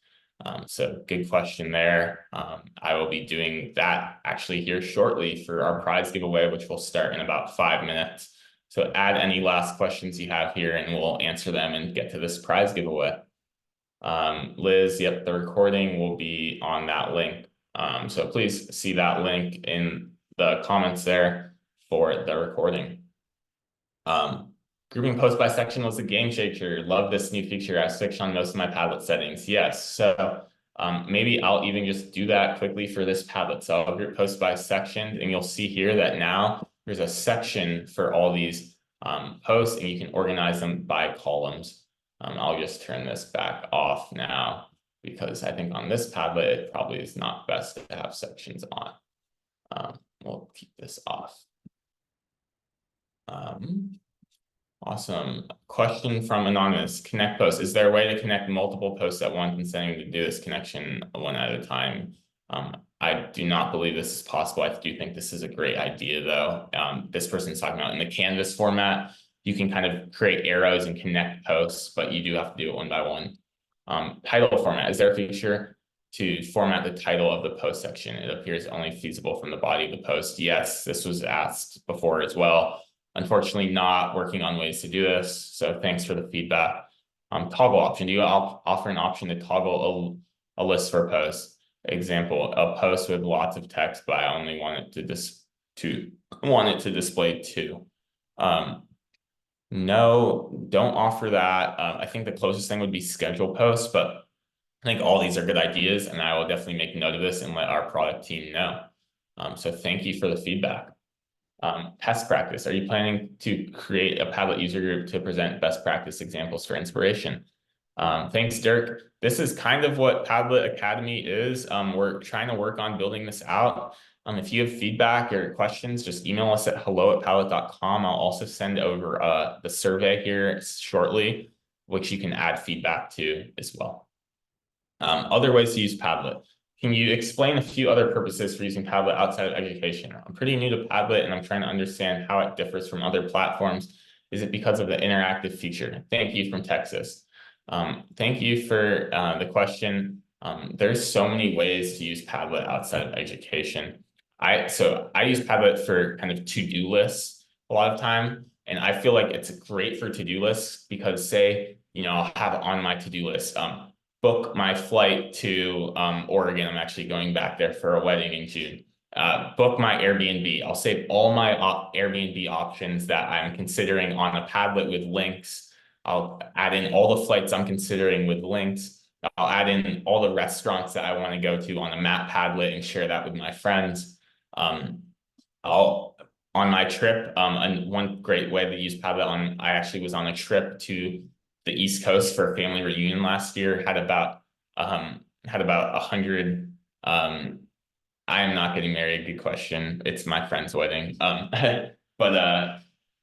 So good question there. I will be doing that actually here shortly for our prize giveaway, which will start in about 5 minutes. So add any last questions you have here and we'll answer them and get to this prize giveaway. Liz, yep, the recording will be on that link. So please see that link in the comments there for the recording. Grouping posts by section was a game changer. Love this new feature. I switched on most of my Padlet settings. Yes, so maybe I'll even just do that quickly for this Padlet. So I'll group posts by section, and you'll see here that now there's a section for all these posts, and you can organize them by columns. I'll just turn this back off now because I think on this Padlet, it probably is not best to have sections on. We'll keep this off. Awesome. Question from Anonymous. Connect posts. Is there a way to connect multiple posts at once instead of to do this connection one at a time? I do not believe this is possible. I do think this is a great idea, though. This person's talking about in the Canvas format, you can kind of create arrows and connect posts, but you do have to do it one by one. Title format. Is there a feature to format the title of the post section? It appears only feasible from the body of the post. Yes, this was asked before as well. Unfortunately, not working on ways to do this. So thanks for the feedback. Toggle option. Do you offer an option to toggle a list for posts? Example, a post with lots of text, but I only want it to display two. No, don't offer that. I think the closest thing would be schedule posts, but I think all these are good ideas, and I will definitely make note of this and let our product team know. So thank you for the feedback. Test practice. Are you planning to create a Padlet user group to present best practice examples for inspiration? Thanks, Dirk. This is kind of what Padlet Academy is. We're trying to work on building this out. If you have feedback or questions, just email us at hello@padlet.com. I'll also send over the survey here shortly, which you can add feedback to as well. Other ways to use Padlet. Can you explain a few other purposes for using Padlet outside of education? I'm pretty new to Padlet and I'm trying to understand how it differs from other platforms. Is it because of the interactive feature? Thank you from Texas. Thank you for the question. There's so many ways to use Padlet outside of education. I use Padlet for kind of to-do lists a lot of time, and I feel like it's great for to-do lists because say, I'll have on my to-do list, book my flight to Oregon. I'm actually going back there for a wedding in June. book my Airbnb. I'll save all my Airbnb options that I'm considering on a Padlet with links. I'll add in all the flights I'm considering with links. I'll add in all the restaurants that I want to go to on a map Padlet and share that with my friends. On my trip, and one great way to use Padlet I actually was on a trip to the East Coast for a family reunion last year. Had about 100. I am not getting married. Good question. It's my friend's wedding. But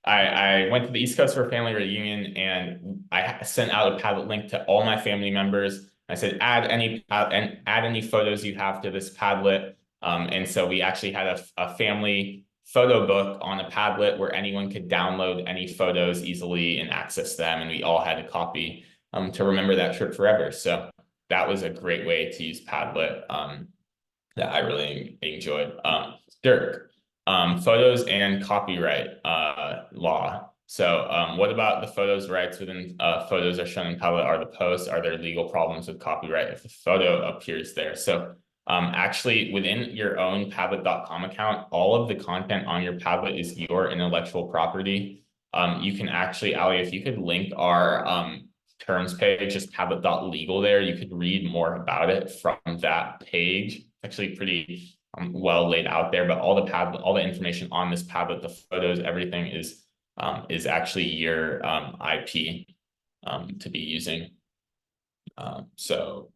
I went to the East Coast for a family reunion, and I sent out a Padlet link to all my family members. I said, add any photos you have to this Padlet. And so we actually had a family photo book on a Padlet where anyone could download any photos easily and access them. And we all had a copy to remember that trip forever. So that was a great way to use Padlet that I really enjoyed. Dirk, photos and copyright law. So what about the photos rights within photos are shown in Padlet are the posts? Are there legal problems with copyright if the photo appears there? So actually within your own padlet.com account, all of the content on your Padlet is your intellectual property. You can actually, Aly, if you could link our terms page, just padlet.legal there, you could read more about it from that page. Actually pretty well laid out there, but all the information on this Padlet, the photos, everything is actually your IP to be using. So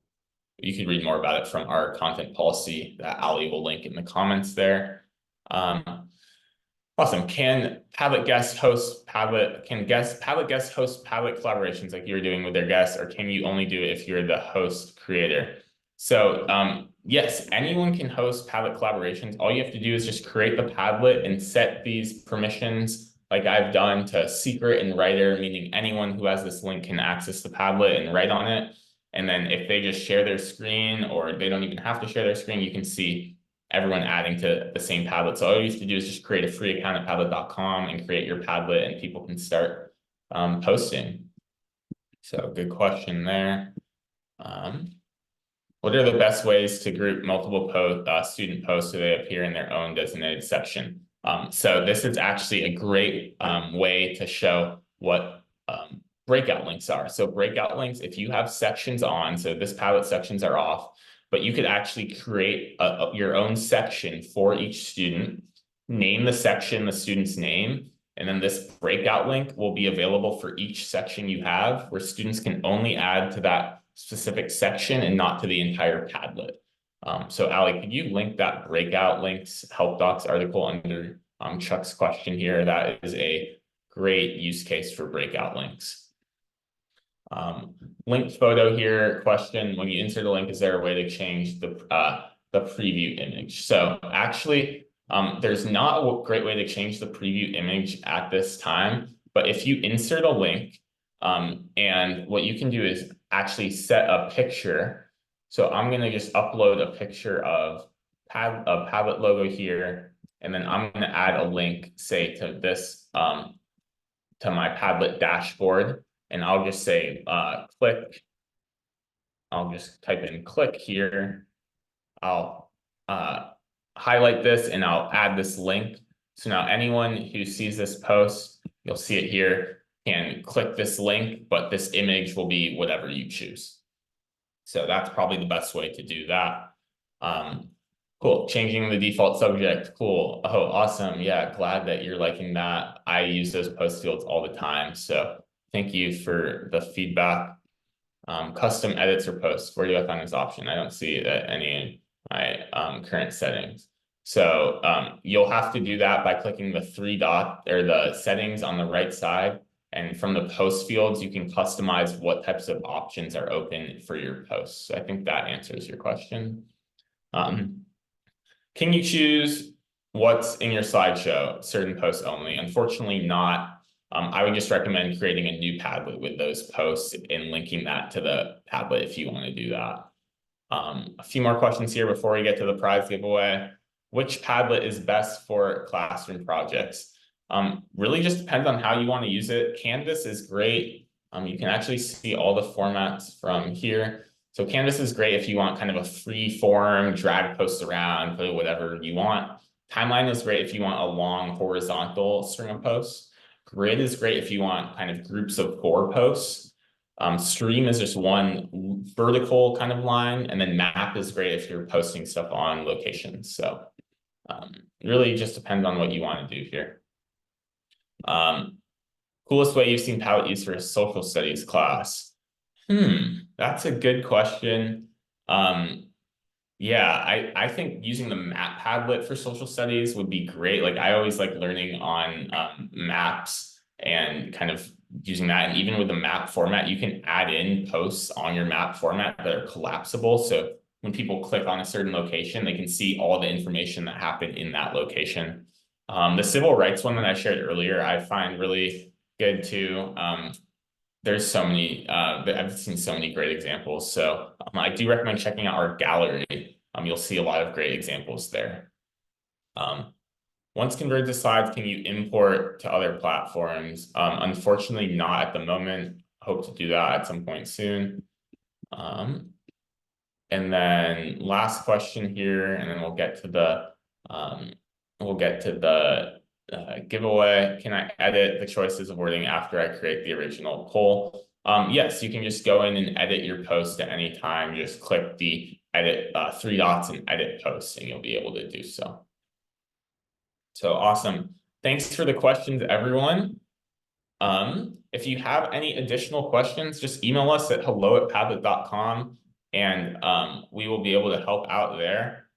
you can read more about it from our content policy that Aly will link in the comments there. Awesome. Can Padlet guests host Padlet guests host Padlet collaborations like you're doing with their guests, or can you only do it if you're the host creator? So yes, anyone can host Padlet collaborations. All you have to do is just create the Padlet and set these permissions like I've done to secret and writer, meaning anyone who has this link can access the Padlet and write on it. And then if they just share their screen, or they don't even have to share their screen, you can see everyone adding to the same Padlet. So all you have to do is just create a free account at padlet.com and create your Padlet, and people can start posting. So good question there. What are the best ways to group multiple student posts so they appear in their own designated section? So this is actually a great way to show what breakout links are. So breakout links, if you have sections on, so this Padlet sections are off, but you could actually create your own section for each student, name the section, the student's name, and then this breakout link will be available for each section you have, where students can only add to that specific section and not to the entire Padlet. So Aly, could you link that breakout links help docs article under Chuck's question here? That is a great use case for breakout links. Linked photo here question, when you insert a link, is there a way to change the preview image? So actually, there's not a great way to change the preview image at this time, but if you insert a link, and what you can do is actually set a picture. So I'm going to just upload a picture of a Padlet logo here, and then I'm going to add a link, say, to this, to my Padlet dashboard. And I'll just say, click. I'll just type in click here. I'll highlight this and I'll add this link. So now anyone who sees this post, you'll see it here, can click this link, but this image will be whatever you choose. So that's probably the best way to do that. Cool. Changing the default subject. Cool. Oh, awesome. Yeah, glad that you're liking that. I use those post fields all the time. So thank you for the feedback. Custom edits or posts. Where do I find this option? I don't see that any in my current settings. So you'll have to do that by clicking the three dot or the settings on the right side. And from the post fields, you can customize what types of options are open for your posts. So I think that answers your question. Can you choose what's in your slideshow, certain posts only? Unfortunately not. I would just recommend creating a new Padlet with those posts and linking that to the Padlet if you want to do that. A few more questions here before we get to the prize giveaway. Which Padlet is best for classroom projects? Really just depends on how you want to use it. Canvas is great. You can actually see all the formats from here. So Canvas is great if you want kind of a free form, drag posts around, put whatever you want. Timeline is great if you want a long horizontal string of posts. Grid is great if you want kind of groups of 4 posts. Stream is just one vertical kind of line, and then map is great if you're posting stuff on locations. So really just depends on what you want to do here. Coolest way you've seen Padlet used for a social studies class? That's a good question. Yeah, I think using the map Padlet for social studies would be great. Like I always like learning on maps and kind of using that. And even with the map format, you can add in posts on your map format that are collapsible. So when people click on a certain location, they can see all the information that happened in that location. The civil rights one that I shared earlier, I find really good too. There's so many, I've seen so many great examples. So I do recommend checking out our gallery. You'll see a lot of great examples there. Once Converge decides, can you import to other platforms? Unfortunately, not at the moment. Hope to do that at some point soon. And then last question here, and then we'll get to the giveaway. Can I edit the choices of wording after I create the original poll? Yes, you can just go in and edit your post at any time. Just click the edit 3 dots and edit post, and you'll be able to do so. So awesome. Thanks for the questions, everyone. If you have any additional questions, just email us at hello@padlet.com, and we will be able to help out there.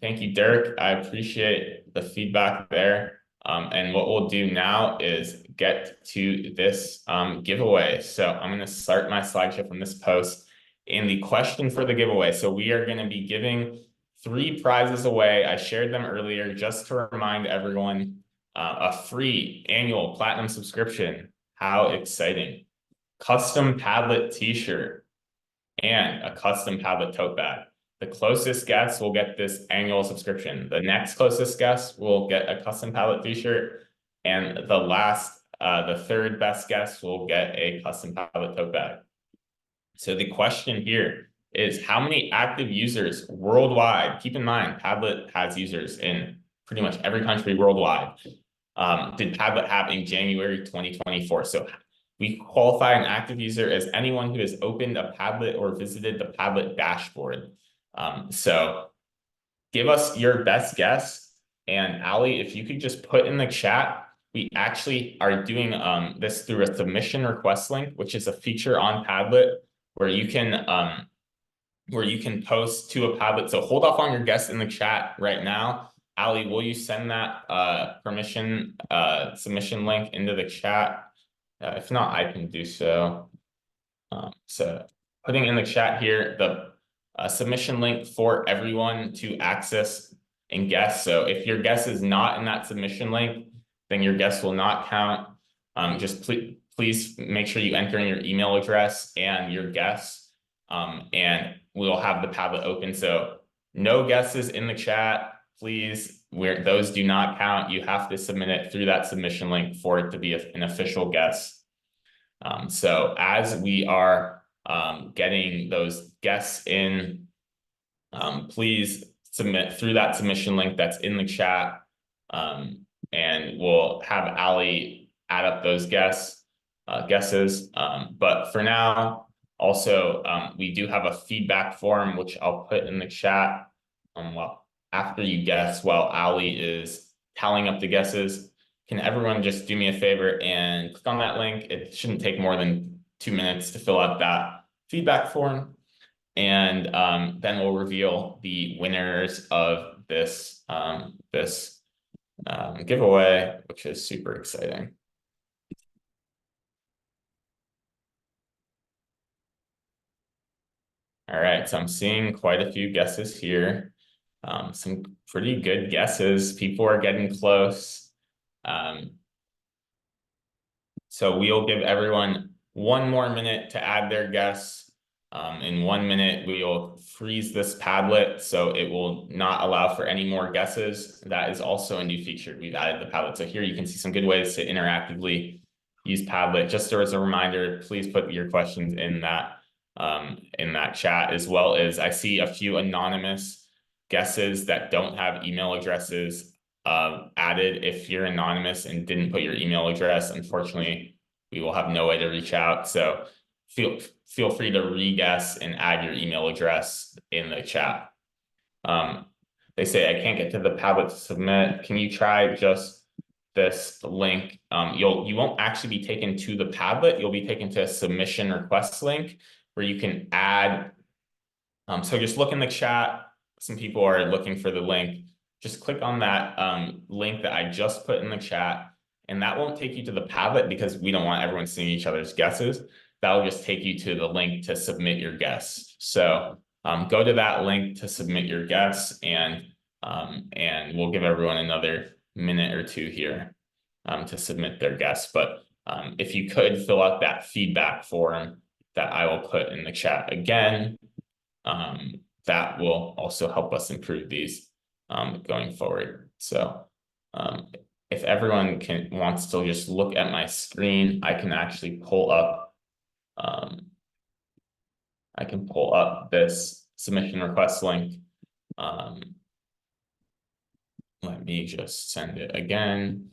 Thank you, Derek. I appreciate the feedback there. And what we'll do now is get to this giveaway. So I'm going to start my slideshow from this post. And the question for the giveaway. So we are going to be giving 3 prizes away. I shared them earlier just to remind everyone. A free annual platinum subscription. How exciting. Custom Padlet t-shirt and a custom Padlet tote bag. The closest guest will get this annual subscription. The next closest guest will get a custom Padlet t-shirt, and the third best guest will get a custom Padlet tote bag. So the question here is, how many active users worldwide? Keep in mind, Padlet has users in pretty much every country worldwide. Did Padlet have in January 2024? So we qualify an active user as anyone who has opened a Padlet or visited the Padlet dashboard. So give us your best guess. And Aly, if you could just put in the chat, we actually are doing this through a submission request link, which is a feature on Padlet where you can post to a Padlet. So hold off on your guess in the chat right now. Aly, will you send that submission link into the chat? If not, I can do so. So putting in the chat here, the submission link for everyone to access and guess. So if your guess is not in that submission link, then your guess will not count. Just please make sure you enter in your email address and your guess, and we'll have the Padlet open. So no guesses in the chat. Please, those do not count. You have to submit it through that submission link for it to be an official guess. So as we are getting those guests in, please submit through that submission link that's in the chat, and we'll have Aly add up those guesses. But for now, also, we do have a feedback form, which I'll put in the chat. After you guess, while Aly is tallying up the guesses, can everyone just do me a favor and click on that link? It shouldn't take more than 2 minutes to fill out that feedback form. And then we'll reveal the winners of this giveaway, which is super exciting. All right, so I'm seeing quite a few guesses here. Some pretty good guesses. People are getting close. So we'll give everyone 1 more minute to add their guess. In 1 minute, we'll freeze this Padlet, so it will not allow for any more guesses. That is also a new feature we've added to Padlet. So here you can see some good ways to interactively use Padlet. Just as a reminder, please put your questions in that in that chat, as well as I see a few anonymous guesses that don't have email addresses added. If you're anonymous and didn't put your email address, unfortunately, we will have no way to reach out. So feel free to re-guess and add your email address in the chat. They say I can't get to the Padlet to submit. Can you try just this link? You won't actually be taken to the Padlet. You'll be taken to a submission request link where you can add. So just look in the chat. Some people are looking for the link. Just click on that link that I just put in the chat, and that won't take you to the Padlet because we don't want everyone seeing each other's guesses. That'll just take you to the link to submit your guess. So go to that link to submit your guess, and we'll give everyone another minute or two here to submit their guess. But if you could fill out that feedback form that I will put in the chat again, that will also help us improve these going forward. So if everyone wants to just look at my screen, I can actually pull up this submission request link. Let me just send it again.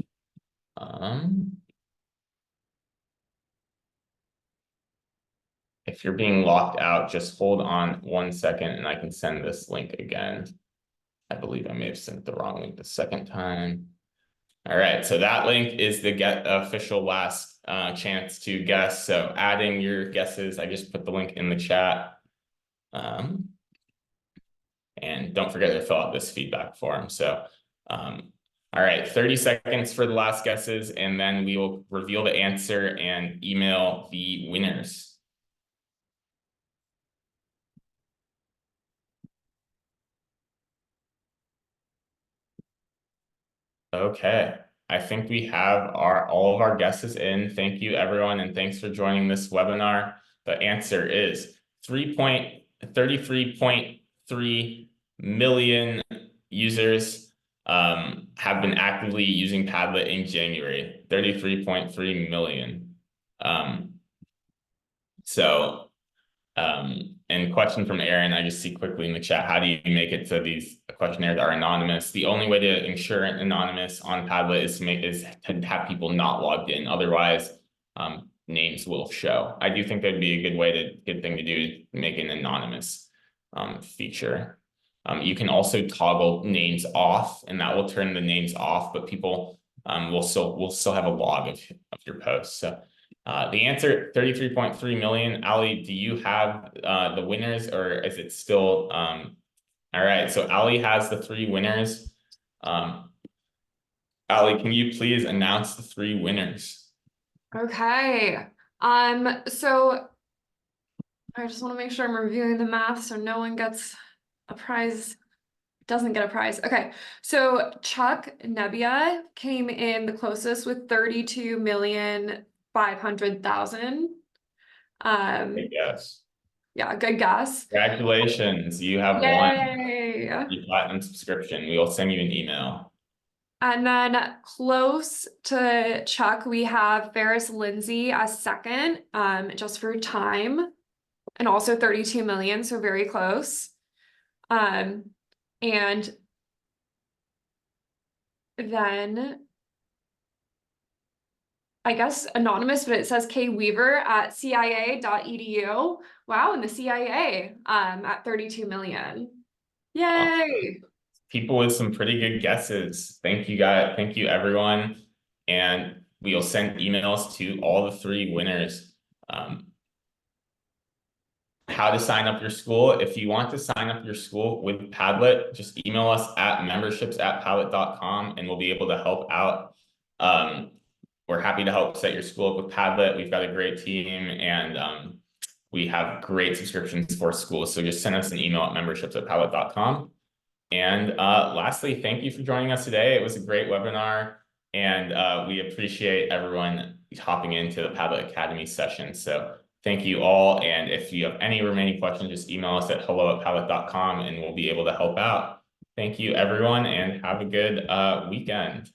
If you're being locked out, just hold on 1 second and I can send this link again. I believe I may have sent the wrong link the second time. All right, so that link is the official last chance to guess. So adding your guesses, I just put the link in the chat. And don't forget to fill out this feedback form. So, all right, 30 seconds for the last guesses, and then we will reveal the answer and email the winners. Okay, I think we have all of our guesses in. Thank you, everyone, and thanks for joining this webinar. The answer is 33.3 million users have been actively using Padlet in January. 33.3 million. And question from Aaron, I just see quickly in the chat, how do you make it so these questionnaires are anonymous? The only way to ensure anonymous on Padlet is to have people not logged in. Otherwise, names will show. I do think that'd be a good thing to do to make an anonymous feature. You can also toggle names off, and that will turn the names off, but people will still have a log of your posts. So the answer, 33.3 million. Aly, do you have the winners, or is it still all right? So Aly has the 3 winners. Aly, can you please announce the 3 winners? Okay. So I just want to make sure I'm reviewing the math so no one gets a prize, doesn't get a prize. Okay, so Chuck Nebbia came in the closest with 32,500,000. Yes. Yeah, good guess. Congratulations, you have won the platinum subscription. We will send you an email. And then close to Chuck, we have Ferris Lindsay as second, just for time, and also 32 million, so very close. And then I guess anonymous, but it says K Weaver at cia.edu. Wow, and the CIA at 32 million. Yay! People with some pretty good guesses. Thank you, guys. Thank you, everyone. And we'll send emails to all the 3 winners. How to sign up your school. If you want to sign up your school with Padlet, just email us at memberships@padlet.com and we'll be able to help out. We're happy to help set your school up with Padlet. We've got a great team, and we have great subscriptions for schools. So just send us an email at memberships@padlet.com. And lastly, thank you for joining us today. It was a great webinar, and we appreciate everyone hopping into the Padlet Academy session. So thank you all. And if you have any remaining questions, just email us at hello@padlet.com and we'll be able to help out. Thank you, everyone, and have a good weekend.